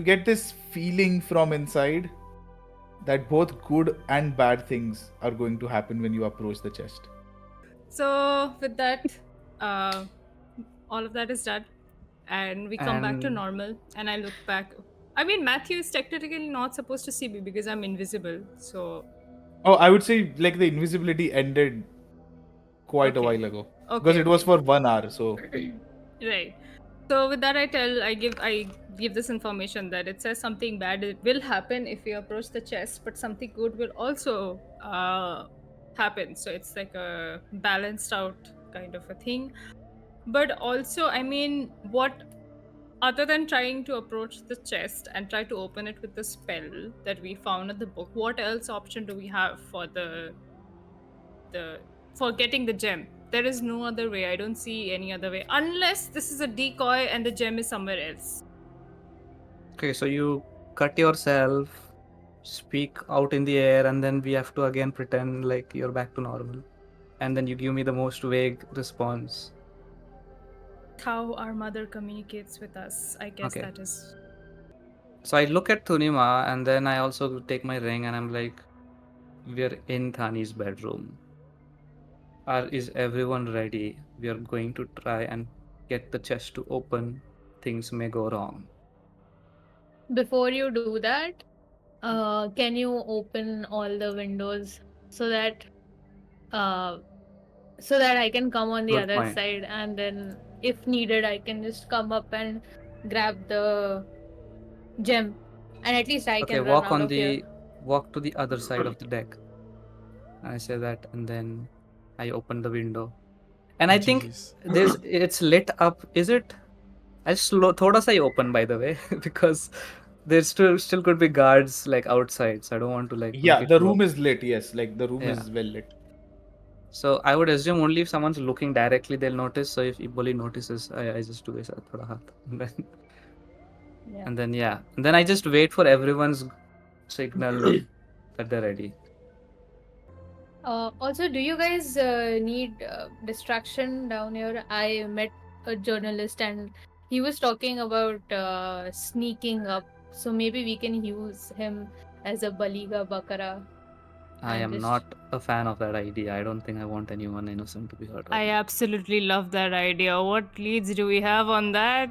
you get this feeling from inside that both good and bad things are going to happen when you approach the chest. So with that, uh, all of that is done, and we come back to And normal. And I look back. I mean, Matthew is technically not supposed to see me because I'm invisible. So Oh, I would say like the invisibility ended quite a okay, while ago because okay, it was okay. for 1 hour. So Right. So with that, I give this information that it says something bad it will happen if you approach the chest, but something good will also happen. So it's like a balanced out kind of a thing. But also, I mean, what other than trying to approach the chest and try to open it with the spell that we found in the book, what else option do we have for the for getting the gem? There is no other way. I don't see any other way unless this is a decoy and the gem is somewhere else. okay, so you cut yourself, speak out in the air, and then we have to again pretend like you're back to normal. And then you give me the most vague response. How our mother communicates with us, I guess Okay. that is. So I look at Tunima and then I also take my ring and I'm like, we're in Thani's bedroom. Is everyone ready? We are going to try and get the chest to open. Things may go wrong. Before you do that, can you open all the windows so that uh, I can come on the Good other point. side, and then if needed I can just come up and grab the gem, and at least I Okay, can run out of here. walk to the other side of the deck. I say that and then I open the window. And I think Jeez. it's lit up. Is it? I slow thoda sa hi open by the way because there still could be guards like outside, so I don't want to like make yeah, it the too room is lit. Yes, like the room yeah. is well lit. So I would assume only if someone's looking directly they'll notice. So if Iboli notices, I just do this thoda hath. Yeah. And then yeah. And then I just wait for everyone's signal that they're ready. Also, do you guys need distraction down here? I met a journalist and he was talking about sneaking up. So maybe we can use him as a Baliga Bakara. I And am just not a fan of that idea. I don't think I want anyone innocent to be hurt I right now. absolutely love that idea. What leads do we have on that?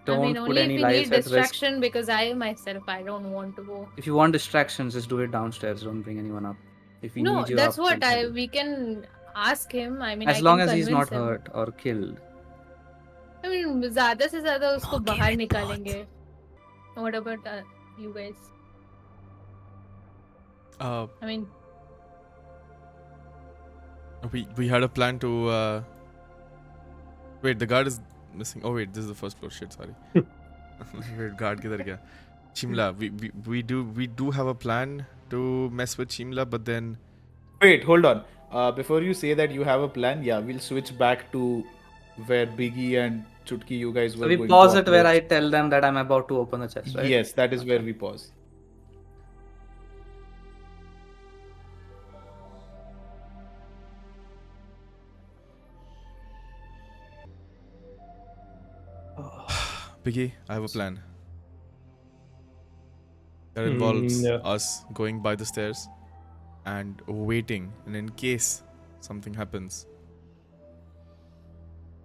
I mean, Don't put only if any we lives need at risk. distraction, because I myself, I don't want to go. If you want distractions, just do it downstairs. Don't bring anyone up. If we No, need you that's up, we'll what tell you. we can ask him. I mean, As I long can as he's convince not him. hurt or killed. I mean, ज़्यादा से ज़्यादा उसको Okay, बाहर with निकालेंगे. What about you guys? Uh, I mean, we had a plan to. Wait, the guard is missing. Oh wait, this is the first floor. Shit, sorry. Wait, guard किधर गया? Shimla. We do have a plan to mess with Shimla, but then Wait, hold on. Before you say that you have a plan, yeah, we'll switch back to where Biggie and Chutki, you guys So were we going pause to it where I approach. tell them that I'm about to open the chest, right? Yes, that is where Okay. we pause. Biggie, I have a plan. That involves Yeah. us going by the stairs and waiting, and in case something happens,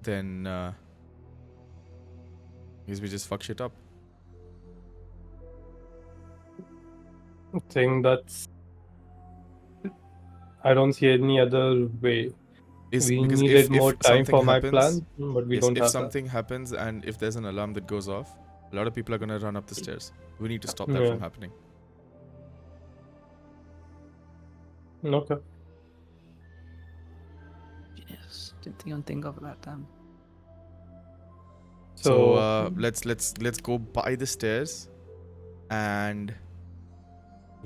then I guess we just fuck shit up. I think that's. I don't see any other way. We Because needed more if time something for my happens, plan, but we yes, don't if have something happens and if there's an alarm that goes off, a lot of people are gonna run up the stairs. We need to stop that Yeah. from happening. that. Okay. Yes. Didn't even think of that time. So let's go by the stairs and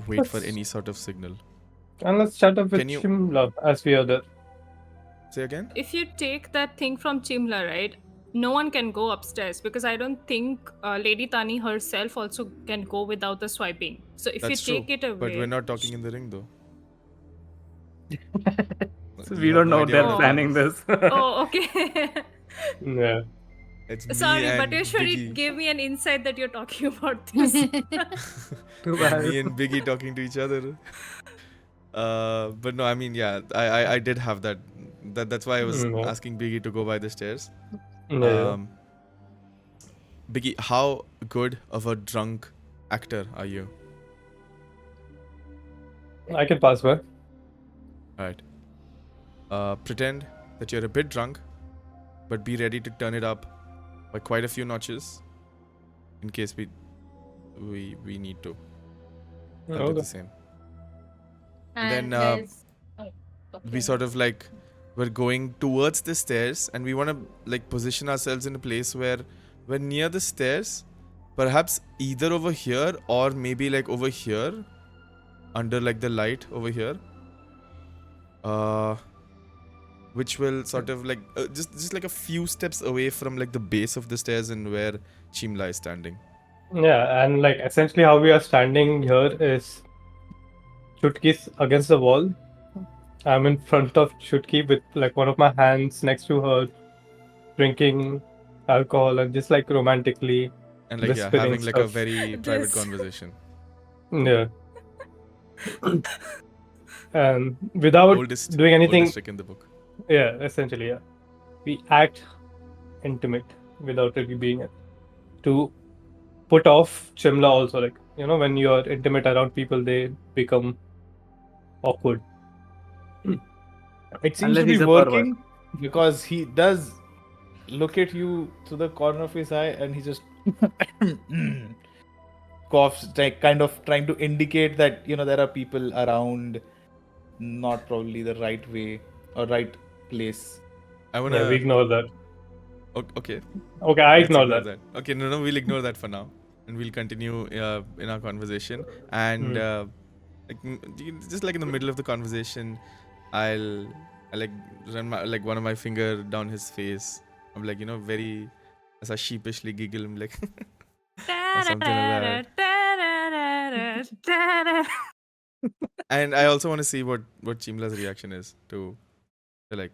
wait for Let's- any sort of signal. And let's chat up with Can you- Shimla as we are there. Say again? If you take that thing from Chimla, right? No one can go upstairs because I don't think Lady Tani herself also can go without the swiping. So if That's you true. take it away, But we're not talking in the ring though. So You we have don't no know idea they're what our plan planning is. this. oh, okay. Yeah. It's me Sorry, and but usually Biggie. gave me an insight that you're talking about this. Too It's bad. me and Biggie talking to each other. But no, I mean, yeah, I did have that. That's why I was Yeah. asking Biggie to go by the stairs. Yeah. Biggie, how good of a drunk actor are you? I can pass by. Alright. Pretend that you're a bit drunk, but be ready to turn it up by quite a few notches in case we need to. I'll do Okay. the same. And then, there's. Oh, We okay. sort of like we're going towards the stairs, and we want to like position ourselves in a place where we're near the stairs, perhaps either over here or maybe like over here, under like the light over here. Which will sort of like just like a few steps away from like the base of the stairs and where Chimla is standing. Yeah, and like essentially how we are standing here is Chutki's against the wall. I'm in front of Chutki with like one of my hands next to her, drinking alcohol and just like romantically And like yeah, whispering having like a stuff. very private This. conversation. Yeah. And without Oldest doing anything, oldest trick in the book. yeah, essentially, yeah. We act intimate without really being it. To put off Chimla also, like, when you're intimate around people, they become awkward. It seems Unless to be he's a pervert. working because he does look at you through the corner of his eye and he just coughs, like kind of trying to indicate that there are people around, not probably the right way or right place. I Yeah, we wanna ignore that. okay. Okay, I Let's ignore that. Okay, no, we'll ignore that for now, and we'll continue in our conversation. And just like in the middle of the conversation, I like run like one of my finger down his face. I'm like very as I sheepishly giggle. I'm like or something like that. And I also want to see what Chimla's reaction is to like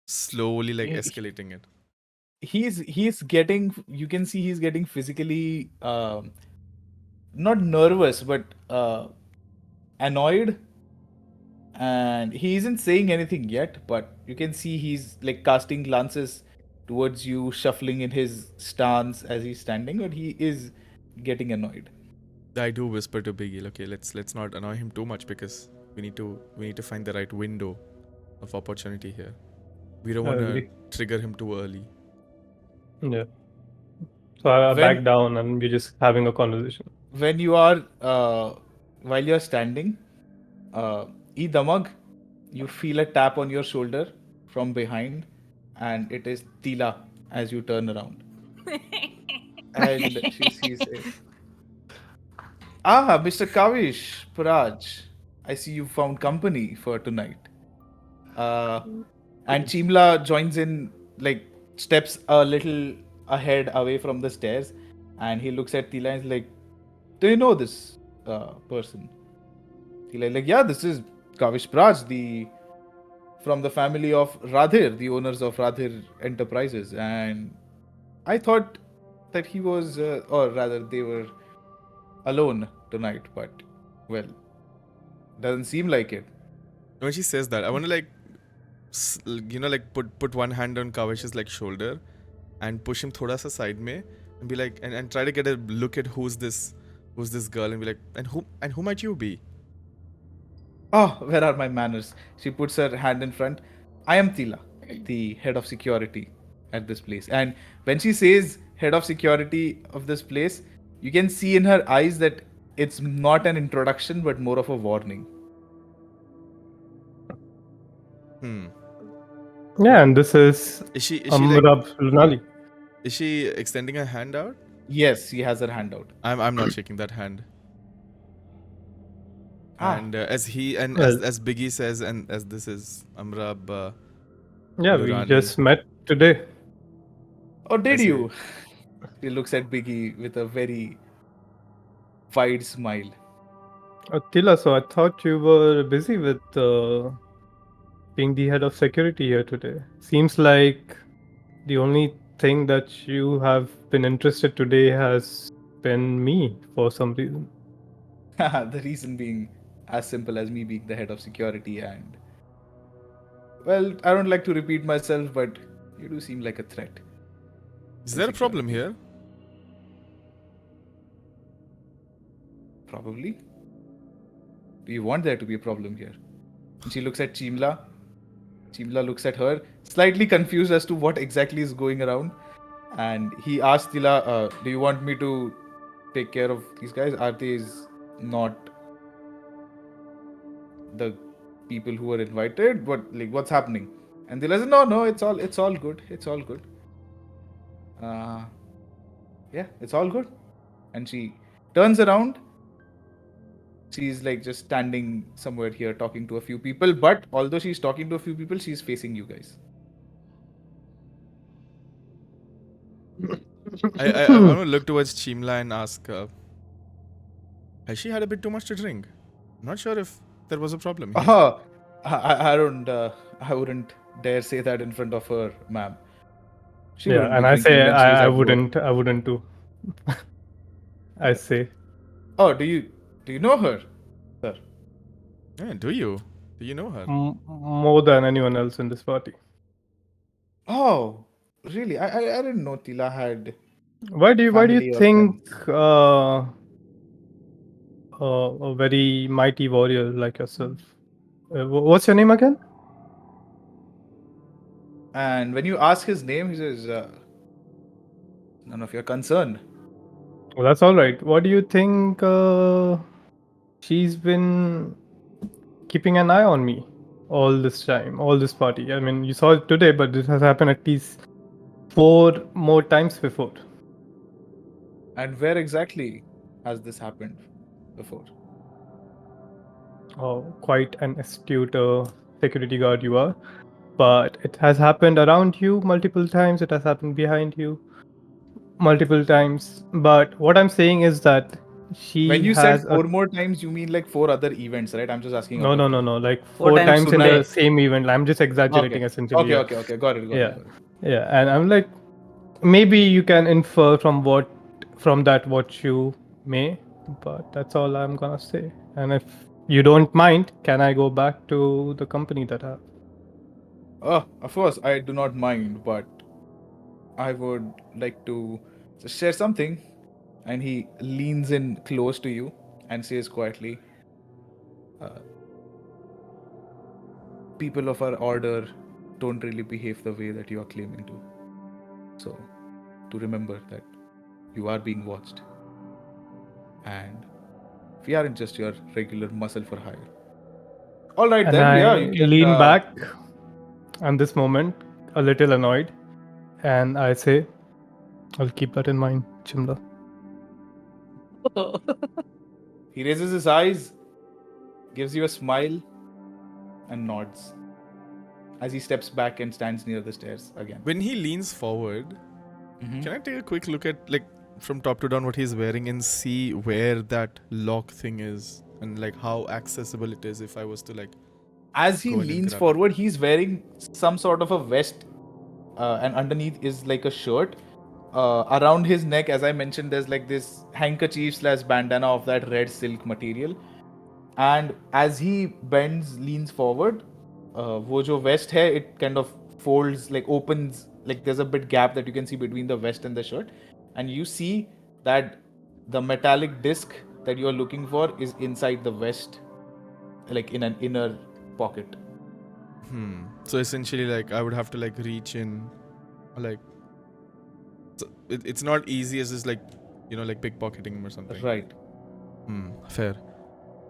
slowly like He- escalating it. He's getting, you can see he's getting physically not nervous but annoyed, and he isn't saying anything yet, but you can see he's like casting glances towards you, shuffling in his stance as he's standing, but he is getting annoyed. I do whisper to Biggie, okay, let's not annoy him too much because we need to find the right window of opportunity here. We don't want to Agree. trigger him too early. Yeah. So I When- back down and we're just having a conversation. When you are while you're standing, Damag, you feel a tap on your shoulder from behind, and it is Tila as you turn around. And she sees it. Ah, Mr. Kavish, Paraj, I see you found company for tonight. And Chimla joins in, like steps a little ahead away from the stairs, and he looks at Tila and is like, "Do you know this person?" Tila is like, "Yeah, this is Kavish Praj, from the family of Radhir, the owners of Radhir Enterprises, and I thought that he was, or rather, they were alone tonight, but well, doesn't seem like it." When she says that, I want to like like put one hand on Kavish's like shoulder and push him thoda sa side mein and be like and try to get a look at who's this girl and be like, and who might you be? Oh, where are my manners? She puts her hand in front. I am Tila, the head of security at this place. And when she says head of security of this place, you can see in her eyes that it's not an introduction but more of a warning. Yeah, and this is Is she like, Amrab Lunali. is she extending her hand out? Yes, she has her hand out. I'm not shaking that hand. Ah. And as he and Well- as Biggie says, and as this is Amrab. Yeah, we Nurani. just met today. Oh, did I see. you? He looks at Biggie with a very wide smile. Tila, so I thought you were busy with being the head of security here today. Seems like the only thing that you have been interested today has been me for some reason. The reason being as simple as me being the head of security, and well, I don't like to repeat myself, but you do seem like a threat. Is to there a problem security. here? Probably. Do you want there to be a problem here? And she looks at Chimla. Chimla looks at her, slightly confused as to what exactly is going around. And he asks Tila, do you want me to take care of these guys? Are these not the people who were invited? What's happening? And Tila says, no, it's all good. It's all good. Yeah, it's all good. And she turns around. She's like just standing somewhere here talking to a few people, but although she's talking to a few people, she's facing you guys. I want to look towards Chimla and ask, has she had a bit too much to drink? I'm not sure if there was a problem here. Oh, I wouldn't dare say that in front of her, ma'am. She wouldn't Yeah, be and I drinking say when she's I at work. wouldn't too. I say. Oh, do you know her, sir? Yeah, do you know her? More than anyone else in this party. Oh, really? I didn't know Tila had Why do you family or think friends. a very mighty warrior like yourself? What's your name again? And when you ask his name, he says, none of your concern. Well, that's all right. What do you think? She's been keeping an eye on me all this time, all this party. I mean, you saw it today, but this has happened at least 4 more times before. And where exactly has this happened before? Oh, quite an astute security guard you are. But it has happened around you multiple times. It has happened behind you multiple times. But what I'm saying is that she When you said has a 4 more times, you mean like 4 other events, right? I'm just asking out no, of like 4 4 times times in the today. same event. I'm just exaggerating Okay. essentially. Okay. Got it. Yeah, yeah. And I'm like, maybe you can infer from that what you may, but that's all I'm gonna say. And if you don't mind, can I go back to the company that I have? Oh, of course, I do not mind, but I would like to just share something. And he leans in close to you and says quietly, people of our order don't really behave the way that you are claiming to. So, to remember that you are being watched. And we aren't just your regular muscle for hire. All right, And then, I yeah, you can lean back at this moment, a little annoyed, and I say, I'll keep that in mind, Chimla. He raises his eyes, gives you a smile, and nods as he steps back and stands near the stairs again. When he leans forward, Mhm. can I take a quick look at, like, from top to down what he's wearing and see where that lock thing is and like how accessible it is if I was to like As he go in and leans grab it? forward, he's wearing some sort of a vest, and underneath is like a shirt. Around his neck, as I mentioned, there's like this handkerchief/bandana of that red silk material. And as he leans forward, वो जो vest है, it kind of folds, like opens, like there's a bit gap that you can see between the vest and the shirt, and you see that the metallic disc that you are looking for is inside the vest, like in an inner pocket. So essentially, like, I would have to like reach in, like, so it's not easy as just like, you know, like pickpocketing him or something. Right. Fair.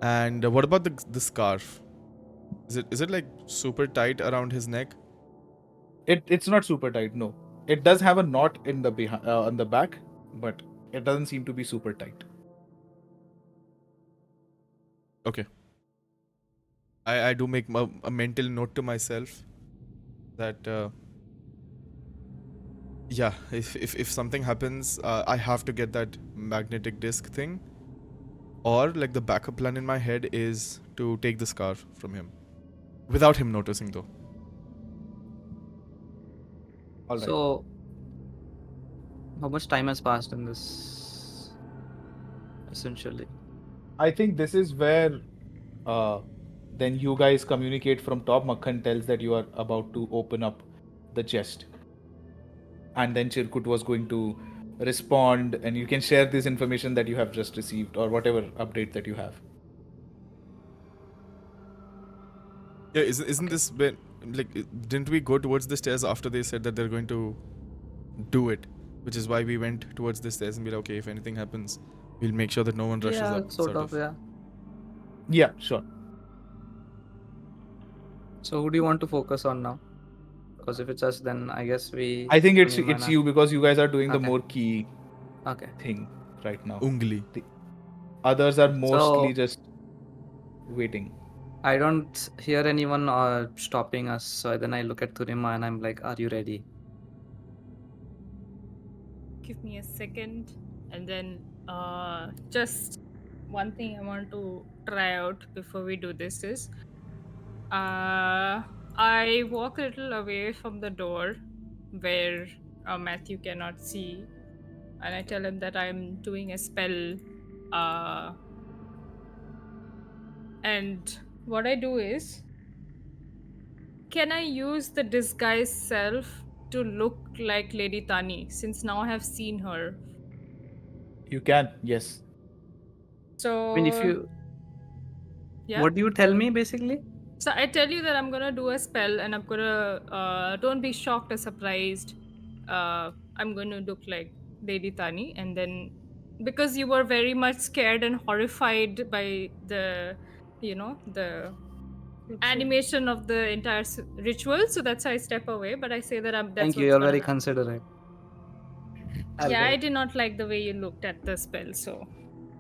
And what about the scarf? Is it like super tight around his neck? It's not super tight. No, it does have a knot in the on the back, but it doesn't seem to be super tight. Okay. I do make a mental note to myself that yeah, if something happens, I have to get that magnetic disc thing, or like the backup plan in my head is to take the scarf from him without him noticing though. All right. So How much time has passed in this? Essentially. I think this is where then you guys communicate from top. Makhan tells that you are about to open up the chest. And then Chirkut was going to respond, and you can share this information that you have just received or whatever update that you have. Yeah, isn't this when like didn't we go towards the stairs after they said that they're going to do it? Which is why we went towards the stairs and be like, okay, if anything happens, we'll make sure that no one rushes Yeah, up. sort of, yeah. Yeah, sure. So who do you want to focus on now? Because if it's us, then I guess we. I think it's Tunima, you because you guys are doing the Okay. more key Okay. thing right now. Ungli. The others are mostly So- just waiting. I don't hear anyone stopping us. So then I look at Tunima and I'm like, "Are you ready?" Give me a second, and then just one thing I want to try out before we do this is I walk a little away from the door where Matthew cannot see, and I tell him that I'm doing a spell. And what I do is, can I use the disguise self to look like Lady Tani, since now I have seen her? You can, yes. So I mean, if you. yeah. What do you tell me basically? So I tell you that I'm gonna do a spell, and I'm gonna don't be shocked or surprised. I'm gonna look like Lady Tani, and then because you were very much scared and horrified by the, the animation of the entire ritual, so that's why I step away. But I say that that's Thank you. what's You're gonna very happen. considerate. I'll Yeah, go. I did not like the way you looked at the spell, so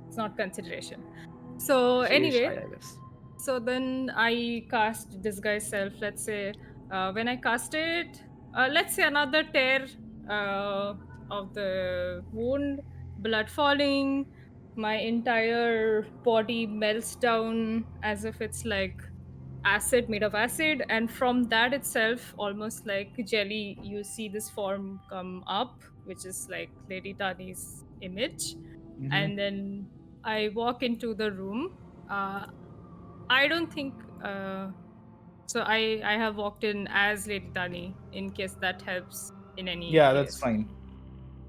it's not consideration. So She is anyway. shy, I guess. So then I cast disguise self. Let's say when I cast it, let's say another tear of the wound, blood falling, my entire body melts down as if it's like acid made of acid, and from that itself, almost like jelly, you see this form come up, which is like Lady Tani's image. Mhm. And then I walk into the room. I don't think so. I have walked in as Lady Tani in case that helps in any Yeah, case. that's fine.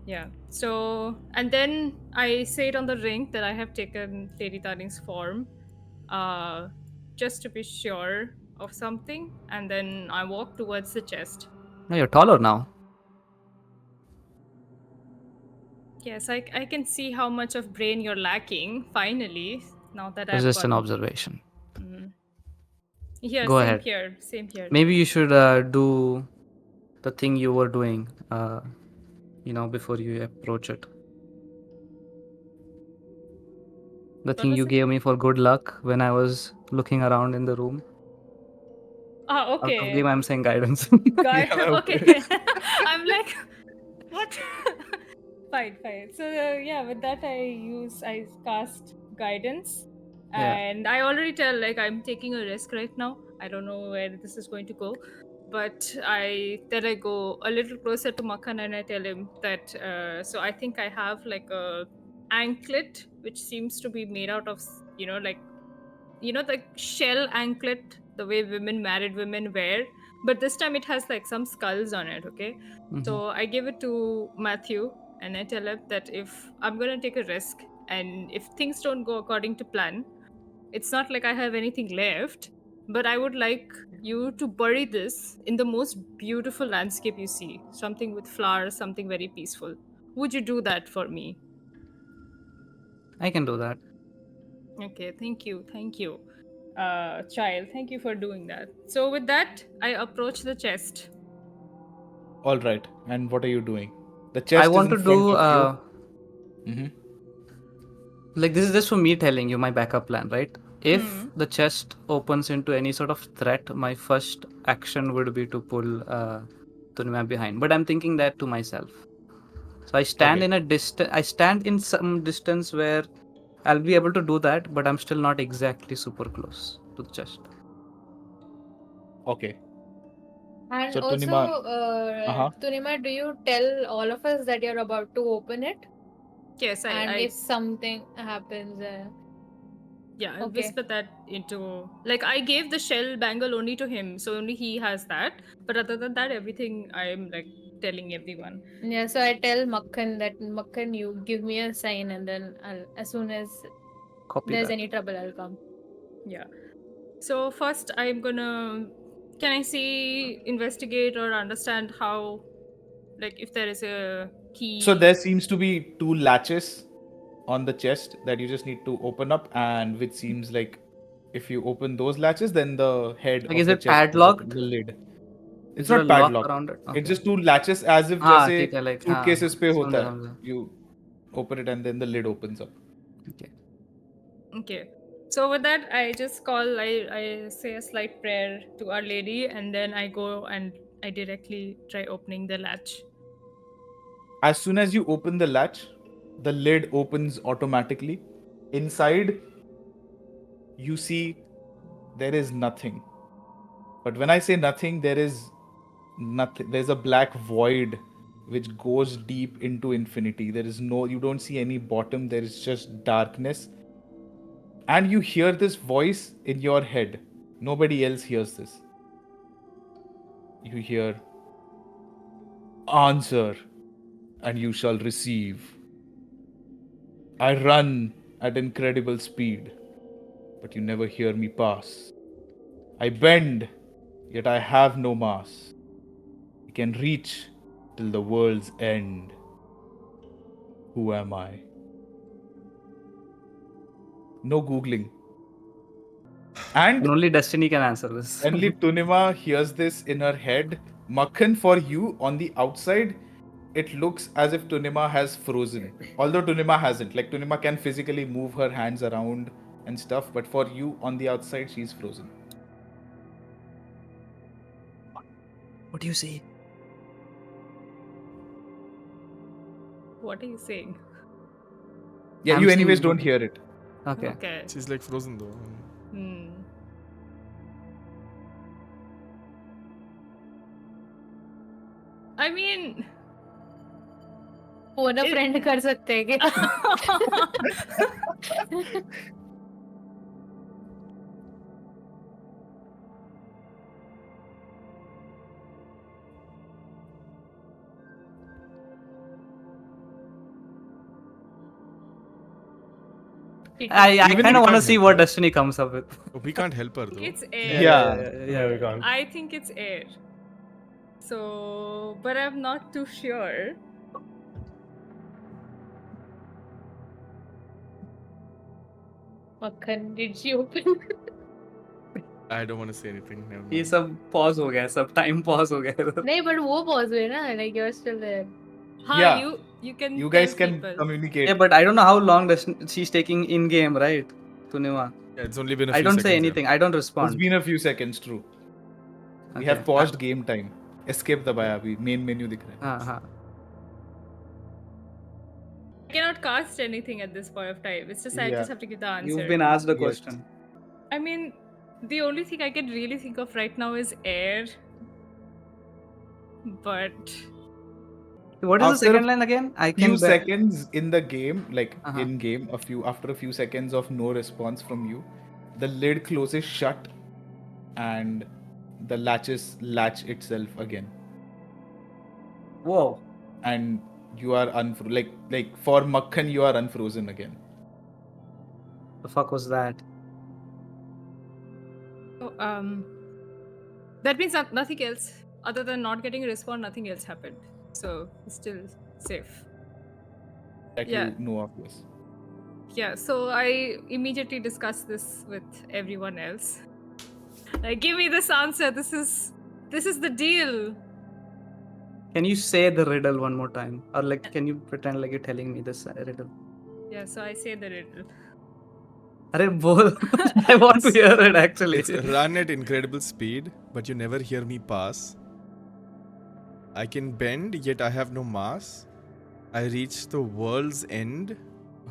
Yeah. So and then I say it on the ring that I have taken Lady Tani's form, just to be sure of something, and then I walk towards the chest. No, you're taller now. Yes, I can see how much of brain you're lacking. Finally, now that It's I've just got. an observation. Yeah, Go same ahead. here. Same here. Maybe you should do the thing you were doing, before you approach it. The What thing was you it? gave me for good luck when I was looking around in the room. Ah, Out of okay. game, I'm saying guidance. Guy, Yeah, okay. I'm like, what? Fine. So yeah, with that I cast guidance, Yeah. and I already tell like I'm taking a risk right now. I don't know where this is going to go, but I go a little closer to Makhan and I tell him that. So I think I have like a anklet which seems to be made out of like the shell anklet, the way married women wear, but this time it has like some skulls on it. Okay. Mhm. So I give it to Matthew and I tell him that if I'm gonna take a risk and if things don't go according to plan, it's not like I have anything left, but I would like you to bury this in the most beautiful landscape you see, something with flowers, something very peaceful. Would you do that for me? I can do that. Okay, thank you. Child, thank you for doing that. So with that, I approach the chest. All right. And what are you doing? The chest I want is to in front do of you. Mhm. like this is just for me telling you my backup plan, right? If the chest opens into any sort of threat, my first action would be to pull Tunima behind. But I'm thinking that to myself. So I stand Okay. I stand in some distance where I'll be able to do that, but I'm still not exactly super close to the chest. Okay. And So also, Uh-huh. Tunima, do you tell all of us that you're about to open it? Yes, And I if something happens, yeah, I okay. whisper that into, like, I gave the shell bangle only to him, so only he has that. But other than that, everything I am like telling everyone. Yeah, so I tell Makhan that Makhan, you give me a sign, and then as soon as Copy there's that. any trouble, I'll come. Yeah. So first, I'm gonna. Can I see, investigate, or understand how, like, if there is a key? So there seems to be 2 latches on the chest that you just need to open up, and which seems like if you open those latches, then the head Like, of is the it chest will open, padlocked? the lid. Is It's there a not lock padlocked. around it? It's Okay. just 2 latches, as if हाँ जैसे ठीक है, like हाँ suitcases पे होता समझा है. समझा. You open it and then the lid opens up. Okay. Okay. So with that, I just call. I say a slight prayer to Our Lady, and then I go and I directly try opening the latch. As soon as you open the latch, the lid opens automatically. Inside, you see there is nothing. But when I say nothing, there is nothing. There's a black void which goes deep into infinity. There is no, you don't see any bottom, there is just darkness. And you hear this voice in your head. Nobody else hears this. You hear, answer, and you shall receive. I run at incredible speed, but you never hear me pass. I bend, yet I have no mass. I can reach till the world's end. Who am I? No Googling. And And only Destiny can answer this. only Tunima hears this in her head. Makhan, for you on the outside, it looks as if Tunima has frozen. Although Tunima hasn't. Like, Tunima can physically move her hands around and stuff, but for you on the outside, she's frozen. What do you say? What are you saying? Yeah, I'm you anyways saying don't what- hear it. Okay. Okay. She's like frozen though. Hmm. I mean, phone It- friend कर सकते हैं क्या? I Even kind if of you want to can't see help what her. Destiny comes up with. Oh, we can't help her though. it's air. Yeah. We can't. I think it's air. So, but I'm not too sure. Makhan, did she open? I don't want to say anything. Never ये mind. सब pause हो गया, सब time pause हो गया. नहीं, but वो pause हुए ना, like you're still there. Huh, Yeah. you can You guys tell can people. communicate. Yeah, but I don't know how long she's taking in game, right? Tunima. Yeah, it's only been a few I don't seconds. say yeah. anything. I don't It's respond. been a few seconds, true. We Okay. have paused game time. Escape दबाया अभी main menu दिख रहा है. हाँ हाँ. I cannot cast anything at this point of time. It's just I Yeah. just have to give the answer. You've been asked a Yes. question. I mean, the only thing I can really think of right now is air. But What is After the second line again? I Few can seconds in the game, like Uh-huh. in game, after a few seconds of no response from you, the lid closes shut, and the latches latch itself again, Whoa. and you are like for Makhan, you are unfrozen again. The fuck was that? oh, that means nothing else other than not getting a response. Nothing else happened. So it's still safe. That Yeah. you know of, yes. Yeah, so I immediately discuss this with everyone else. Like, give me this answer. This is the deal. Can you say the riddle one more time? Or like, can you pretend like you're telling me this riddle? Yeah, so I say the riddle. Arey, bol. I want to hear it actually. It's run at incredible speed, but you never hear me pass. I can bend, yet I have no mass. I reach the world's end.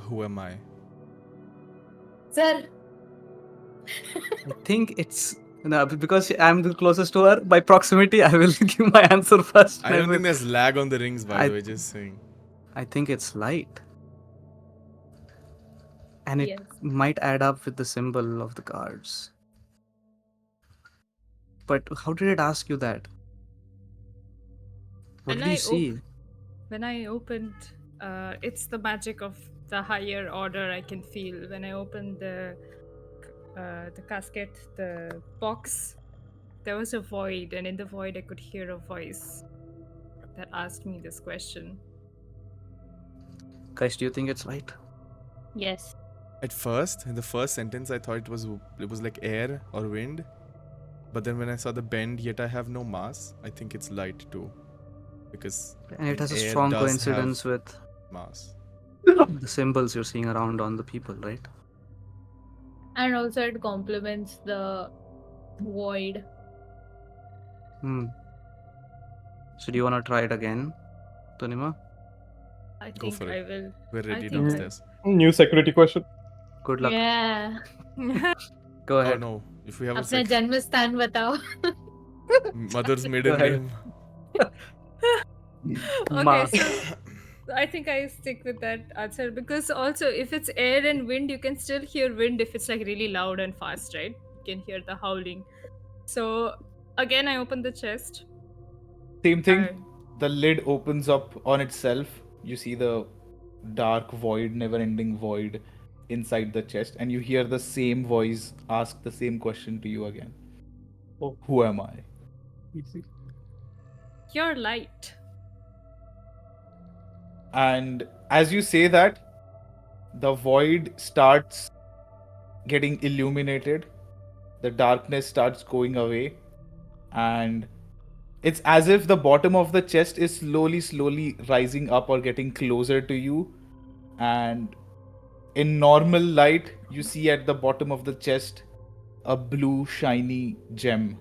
Who am I? Sir, I think it's No, because I'm the closest to her, by proximity, I will give my answer first. I don't think there's lag on the rings, by I- the way, just saying. I think it's light. And it Yes. might add up with the symbol of the cards. But how did it ask you that? What And did you see? When I opened, it's the magic of the higher order I can feel. When I opened the casket, the box, there was a void, and in the void I could hear a voice that asked me this question. Guys, do you think it's light? Yes. At first, in the first sentence, I thought it was like air or wind. But then when I saw the bend, yet I have no mass, I think it's light too. Because And it has a air strong does coincidence have with mass. the symbols you're seeing around on the people, right? And also it complements the void. Hmm. So do you want to try it again, Tunima? I Go think for I it. will. We're ready think downstairs. New security question. Good luck. Yeah. Go Oh ahead. no, if we have a अपना sec- जन्म स्थान बताओ. mother's maiden ahead. name. Ma. Okay, so I think I stick with that answer because also if it's air and wind, you can still hear wind if it's like really loud and fast, right? You can hear the howling. So again, I open the chest. Same thing. I- The lid opens up on itself. You see the dark void, never-ending void inside the chest, and you hear the same voice ask the same question to you again. Oh. Who am I? Easy. You're light. And as you say that, the void starts getting illuminated. The darkness starts going away, and it's as if the bottom of the chest is slowly rising up or getting closer to you. And in normal light, you see at the bottom of the chest a blue shiny gem.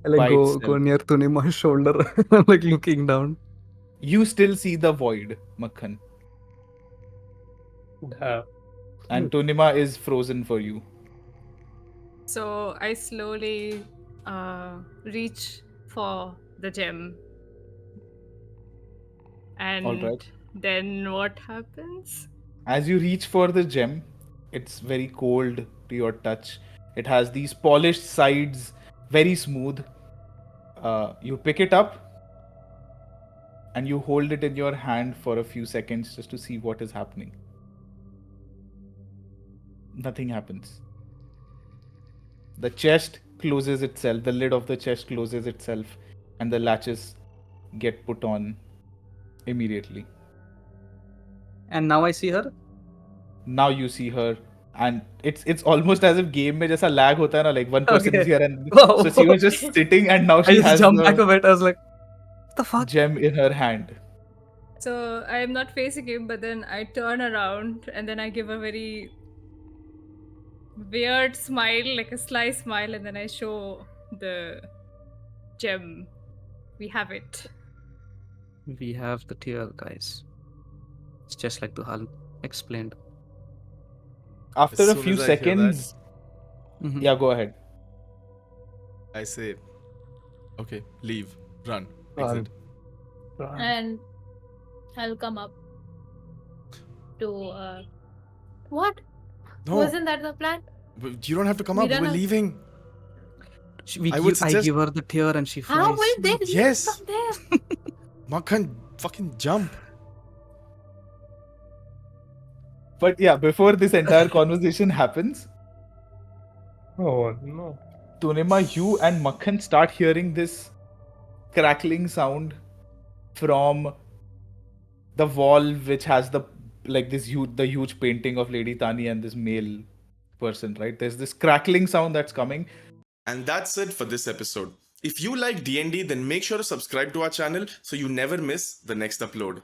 I like by go itself. near Tunima's shoulder. I'm like looking down. You still see the void, Makhan. Damn. And Tunima is frozen for you. So I slowly reach for the gem. And Alright. then what happens? As you reach for the gem, it's very cold to your touch. It has these polished sides, very smooth. You pick it up and you hold it in your hand for a few seconds just to see what is happening. Nothing happens. The chest closes itself, the lid of the chest closes itself, and the latches get put on immediately. And now I see her. Now you see her, and it's almost as if game में जैसा lag होता है ना, like one person is Okay. here and Wow. so she was just sitting and now I she just has jumped back a the bit. I was like, what the fuck? gem in her hand. So I am not facing him, but then I turn around and then I give a very weird smile, like a sly smile, and then I show the gem. We have it. We have the tear, guys. It's just like Tuhal explained. After As a soon few as I hear that, seconds, Mhm. yeah, go ahead. I say, okay, leave, run, Run. exit. And I'll come up to what? No, Wasn't that the plan? but you don't have to come We up. don't We're have- leaving. We I would I suggest- give her the tear and she flies. How will they leave Yes. from there? Makhan, fucking jump. But yeah, before this entire conversation happens, Oh no. Tunima, you and Makhan start hearing this crackling sound from the wall, which has the huge painting of Lady Tani and this male person. Right? There's this crackling sound that's coming. And that's it for this episode. If you like D&D, then make sure to subscribe to our channel so you never miss the next upload.